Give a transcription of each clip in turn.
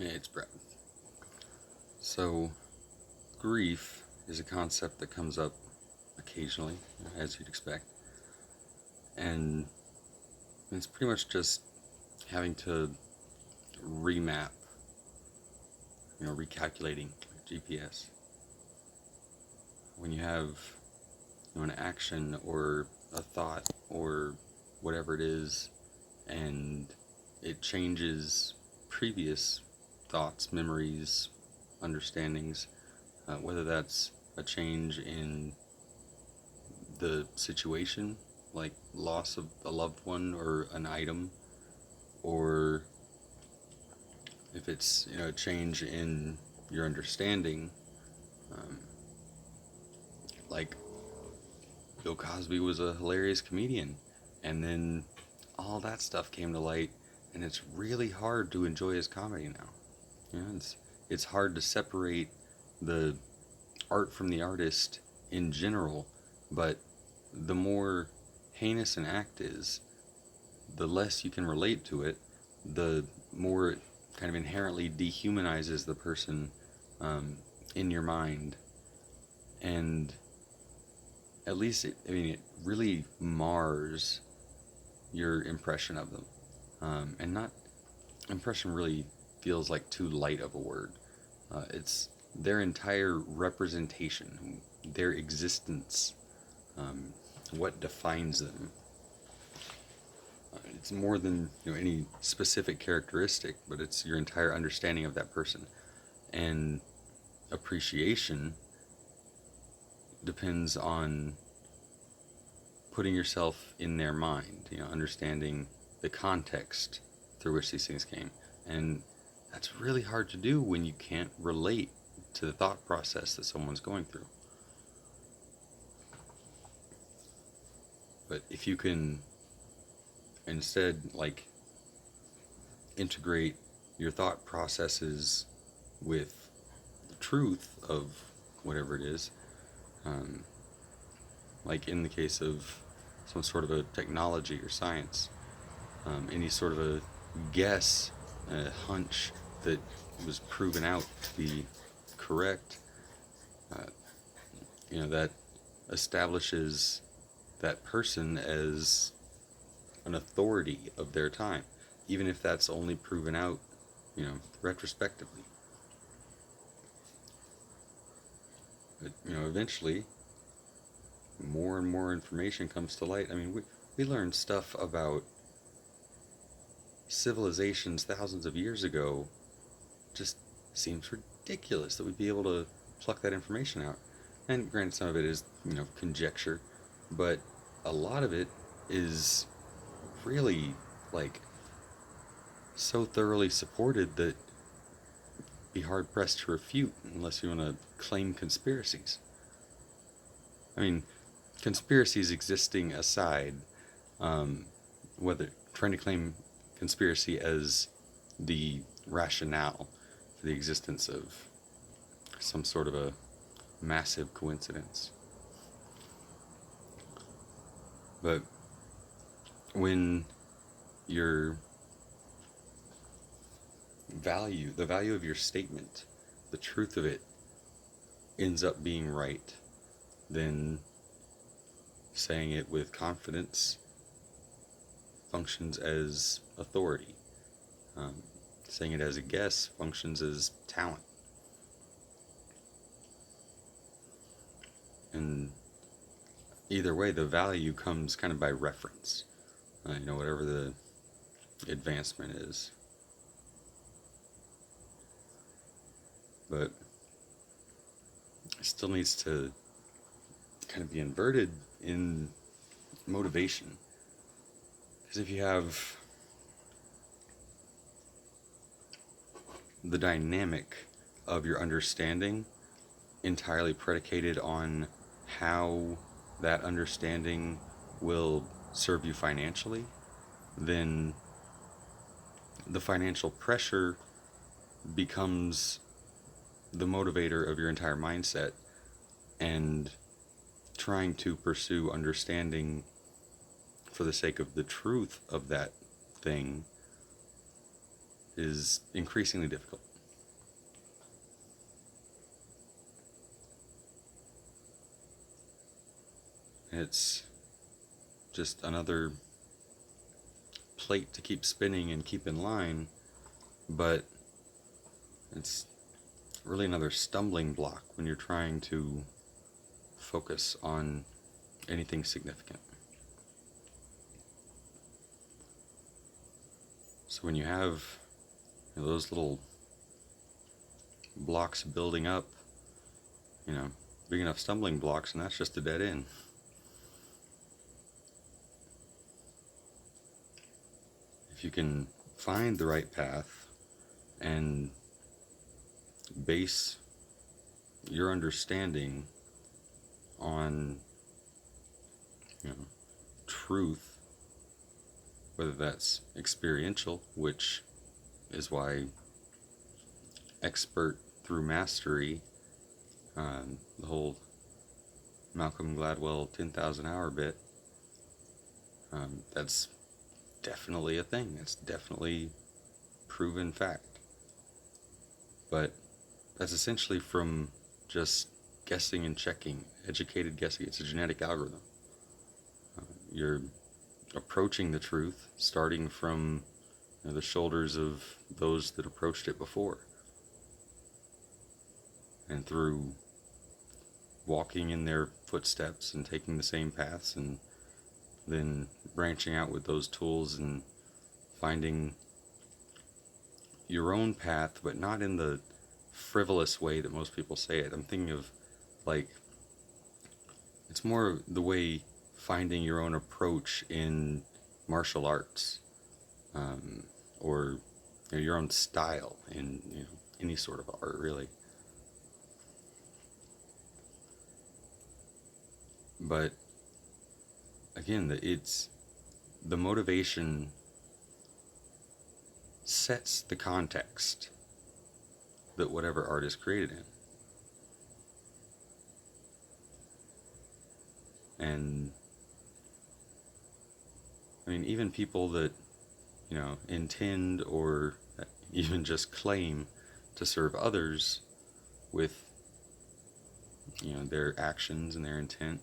Hey, it's Brett. So, grief is a concept that comes up occasionally, as you'd expect, and it's pretty much just having to remap, recalculating like GPS. When you have, an action or a thought or whatever it is, and it changes previous thoughts, memories, understandings, whether that's a change in the situation, like loss of a loved one or an item, or if it's a change in your understanding, um, like Bill Cosby was a hilarious comedian, and then all that stuff came to light, and it's really hard to enjoy his comedy now. It's hard to separate the art from the artist in general, but the more heinous an act is, the less you can relate to it, the more it kind of inherently dehumanizes the person um, in your mind, and at least it really mars your impression of them, and not impression really feels like too light of a word. It's their entire representation, their existence, um, what defines them. It's more than any specific characteristic, but it's your entire understanding of that person. And appreciation depends on putting yourself in their mind, understanding the context through which these things came. And that's really hard to do when you can't relate to the thought process that someone's going through. But if you can instead, integrate your thought processes with the truth of whatever it is, um, like in the case of some sort of a technology or science, any sort of a guess, a hunch that was proven out to be correct, uh, that establishes that person as an authority of their time, even if that's only proven out, retrospectively. But, eventually, more and more information comes to light. I mean, we learn stuff about civilizations thousands of years ago. Just seems ridiculous that we'd be able to pluck that information out. And granted, some of it is, conjecture, but a lot of it is really, like, so thoroughly supported that be hard pressed to refute unless you want to claim conspiracies. I mean, conspiracies existing aside, whether trying to claim conspiracy as the rationale for the existence of some sort of a massive coincidence. But when your the value of your statement, the truth of it, ends up being right, then saying it with confidence functions as authority. Saying it as a guess functions as talent. And either way, the value comes kind of by reference, whatever the advancement is. But it still needs to kind of be inverted in motivation. Because if you have the dynamic of your understanding entirely predicated on how that understanding will serve you financially, then the financial pressure becomes the motivator of your entire mindset, and trying to pursue understanding for the sake of the truth of that thing is increasingly difficult. It's just another plate to keep spinning and keep in line, but it's really another stumbling block when you're trying to focus on anything significant. So when you have those little blocks building up, big enough stumbling blocks, and that's just a dead end. If you can find the right path and base your understanding on truth, whether that's experiential, which is why expert through mastery, the whole Malcolm Gladwell 10,000 hour bit, that's definitely a thing. That's definitely proven fact. But that's essentially from just guessing and checking, educated guessing. It's a genetic algorithm. You're approaching the truth starting from the shoulders of those that approached it before, and through walking in their footsteps and taking the same paths, and then branching out with those tools and finding your own path, but not in the frivolous way that most people say it. I'm thinking of, like, it's more the way finding your own approach in martial arts, or your own style in any sort of art, really. But again, it's the motivation sets the context that whatever art is created in. And I mean, even people that intend or even just claim to serve others with their actions and their intent,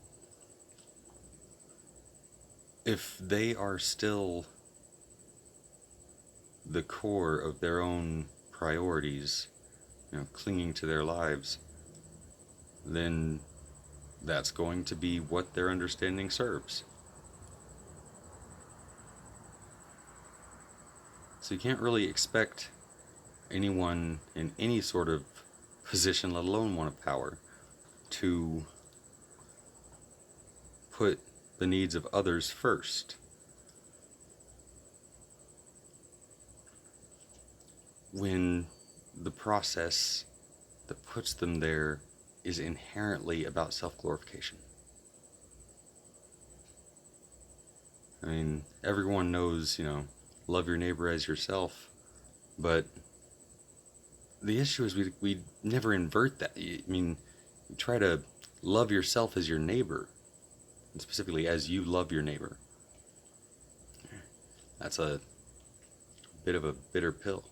if they are still the core of their own priorities, clinging to their lives, then that's going to be what their understanding serves. So you can't really expect anyone in any sort of position, let alone one of power, to put the needs of others first. When the process that puts them there is inherently about self-glorification. I mean, everyone knows, love your neighbor as yourself, but the issue is we never invert that. I mean, you try to love yourself as your neighbor, and specifically as you love your neighbor. That's a bit of a bitter pill.